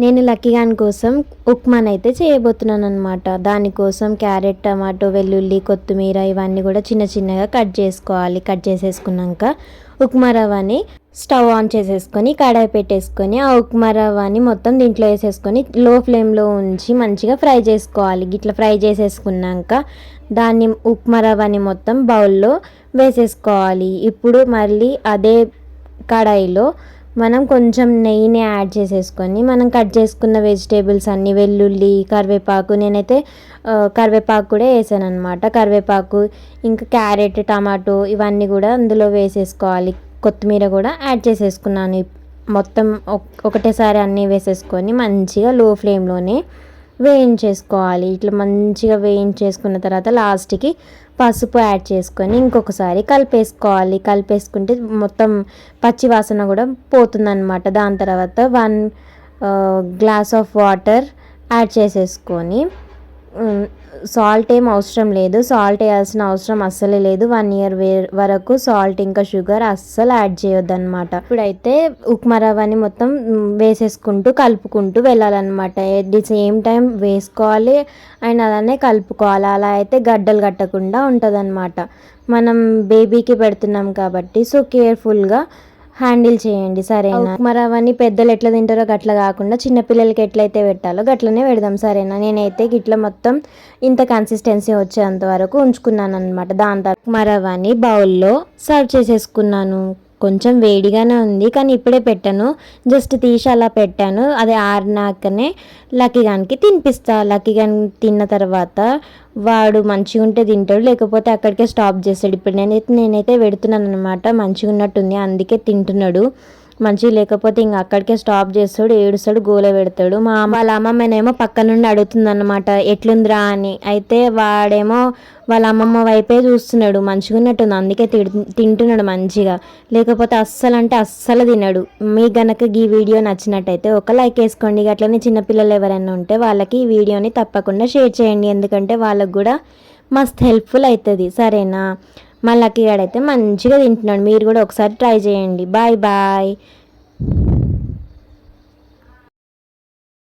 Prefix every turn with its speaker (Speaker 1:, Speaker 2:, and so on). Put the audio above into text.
Speaker 1: నేను లక్కీ గాని కోసం ఉప్మానైతే చేయబోతున్నాను అనమాట. దానికోసం క్యారెట్, టమాటో, వెల్లుల్లి, కొత్తిమీర ఇవన్నీ కూడా చిన్న చిన్నగా కట్ చేసుకోవాలి. కట్ చేసేసుకున్నాక ఉప్మా రవ్వని స్టవ్ ఆన్ చేసేసుకొని కడాయి పెట్టేసుకొని ఆ ఉప్మా రవ్వని మొత్తం దీంట్లో వేసేసుకొని లో ఫ్లేమ్లో ఉంచి మంచిగా ఫ్రై చేసుకోవాలి. ఇట్లా ఫ్రై చేసేసుకున్నాక దాన్ని ఉప్మా రవ్వని మొత్తం బౌల్లో వేసేసుకోవాలి. ఇప్పుడు మళ్ళీ అదే కడాయిలో మనం కొంచెం నెయ్యిని యాడ్ చేసేసుకొని మనం కట్ చేసుకున్న వెజిటేబుల్స్ అన్నీ వెల్లుల్లి, కరివేపాకు, నేనైతే కరివేపాకు కూడా వేసాను అనమాట. కరివేపాకు ఇంకా క్యారెట్, టమాటో ఇవన్నీ కూడా అందులో వేసేసుకోవాలి. కొత్తిమీర కూడా యాడ్ చేసేసుకున్నాను. మొత్తం ఒకటేసారి అన్నీ వేసేసుకొని మంచిగా లో ఫ్లేమ్లోనే వేయించేసుకోవాలి. ఇట్లా మంచిగా వేయించేసుకున్న తర్వాత లాస్ట్కి పసుపు యాడ్ చేసుకొని ఇంకొకసారి కలిపేసుకోవాలి. కలిపేసుకుంటే మొత్తం పచ్చి వాసన కూడా పోతుందన్నమాట. దాని తర్వాత 1 గ్లాస్ ఆఫ్ వాటర్ యాడ్ చేసేసుకొని సాల్ట్ ఏం అవసరం లేదు. సాల్ట్ వేయాల్సిన అవసరం అస్సలే లేదు. 1 ఇయర్ వరకు సాల్ట్ ఇంకా షుగర్ అస్సలు యాడ్ చేయొద్దు అనమాట. ఇప్పుడైతే ఉప్మా రవ్వని మొత్తం వేసేసుకుంటూ కలుపుకుంటూ వెళ్ళాలన్నమాట. ఎట్ ది సేమ్ టైం వేసుకోవాలి అండ్ అలానే కలుపుకోవాలి. అలా అయితే గడ్డలు కట్టకుండా ఉంటుంది అనమాట. మనం బేబీకి పెడుతున్నాం కాబట్టి సో కేర్ఫుల్గా హ్యాండిల్ చేయండి సరేనా. ఉప్మా రవ్వని పెద్దలు ఎట్లా తింటారో గట్ల కాకుండా చిన్నపిల్లలకి ఎట్లయితే పెట్టాలో గట్లనే పెడదాం సరేనా. నేనైతే గిట్ల మొత్తం ఇంత కన్సిస్టెన్సీ వచ్చేంత వరకు ఉంచుకున్నాను అనమాట. దాని తర్వాత ఉప్మా రవ్వని బౌల్లో సర్వ్ చేసేసుకున్నాను. కొంచెం వేడిగానే ఉంది కానీ ఇప్పుడే పెట్టాను, జస్ట్ తీసి అలా పెట్టాను. అది ఆరినాకనే లక్కీ గానికి తినిపిస్తా. లక్కీ గాని తిన్న తర్వాత వాడు మంచిగా ఉంటే తింటాడు, లేకపోతే అక్కడికే స్టాప్ చేస్తాడు. ఇప్పుడు నేనైతే పెడుతున్నాను అనమాట. మంచిగా ఉన్నట్టుంది అందుకే తింటున్నాడు. మంచిగా లేకపోతే ఇంకా అక్కడికే స్టాప్ చేస్తాడు, ఏడుస్తాడు, గోల పెడతాడు. వాళ్ళ అమ్మమ్మనేమో పక్క నుండి అడుగుతుంది అనమాట ఎట్లుందిరా అని. అయితే వాడేమో వాళ్ళ అమ్మమ్మ వైపే చూస్తున్నాడు. మంచిగా ఉన్నట్టుంది అందుకే తింటున్నాడు మంచిగా, లేకపోతే అస్సలు అంటే అస్సలు తినడు. మీకు గనక ఈ వీడియో నచ్చినట్టయితే ఒక లైక్ వేసుకోండి. అట్లనే చిన్నపిల్లలు ఎవరైనా ఉంటే వాళ్ళకి ఈ వీడియోని తప్పకుండా షేర్ చేయండి, ఎందుకంటే వాళ్ళకు కూడా మస్త్ హెల్ప్ఫుల్ అవుతుంది సరేనా. మా లక్కీ గాడైతే మంచిగా తింటున్నాడు. మీరు కూడా ఒకసారి ట్రై చేయండి. Bye bye.